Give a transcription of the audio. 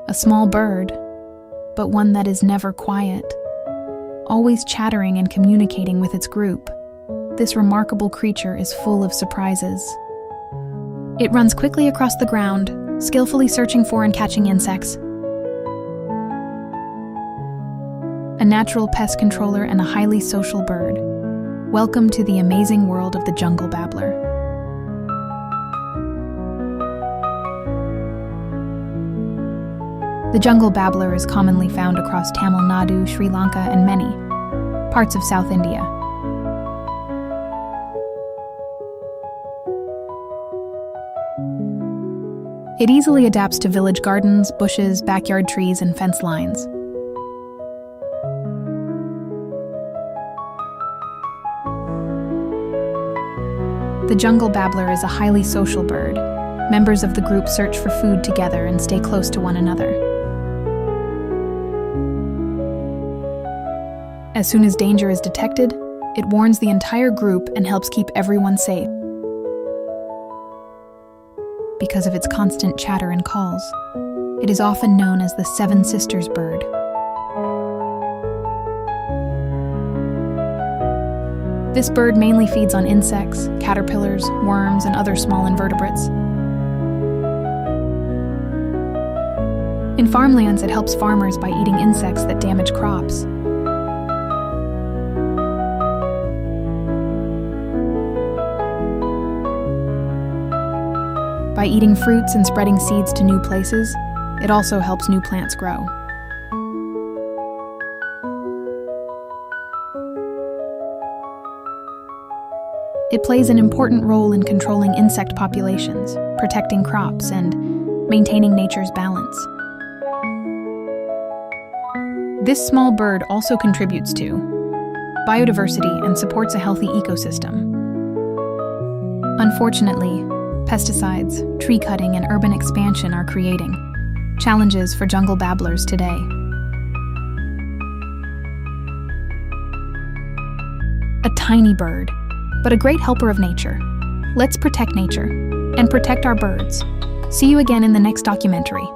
A small bird, but one that is never quiet, always chattering and communicating with its group. This remarkable creature is full of surprises. It runs quickly across the ground, skillfully searching for and catching insects. A natural pest controller and a highly social bird. Welcome to the amazing world of the jungle babbler. The jungle babbler is commonly found across Tamil Nadu, Sri Lanka, and many parts of South India. It easily adapts to village gardens, bushes, backyard trees, and fence lines. The jungle babbler is a highly social bird. Members of the group search for food together and stay close to one another. As soon as danger is detected, it warns the entire group and helps keep everyone safe. Because of its constant chatter and calls, it is often known as the Seven Sisters bird. This bird mainly feeds on insects, caterpillars, worms, and other small invertebrates. In farmlands, it helps farmers by eating insects that damage crops. By eating fruits and spreading seeds to new places, it also helps new plants grow. It plays an important role in controlling insect populations, protecting crops, and maintaining nature's balance. This small bird also contributes to biodiversity and supports a healthy ecosystem. Unfortunately, pesticides, tree cutting, and urban expansion are creating challenges for jungle babblers today. A tiny bird, but a great helper of nature. Let's protect nature and protect our birds. See you again in the next documentary.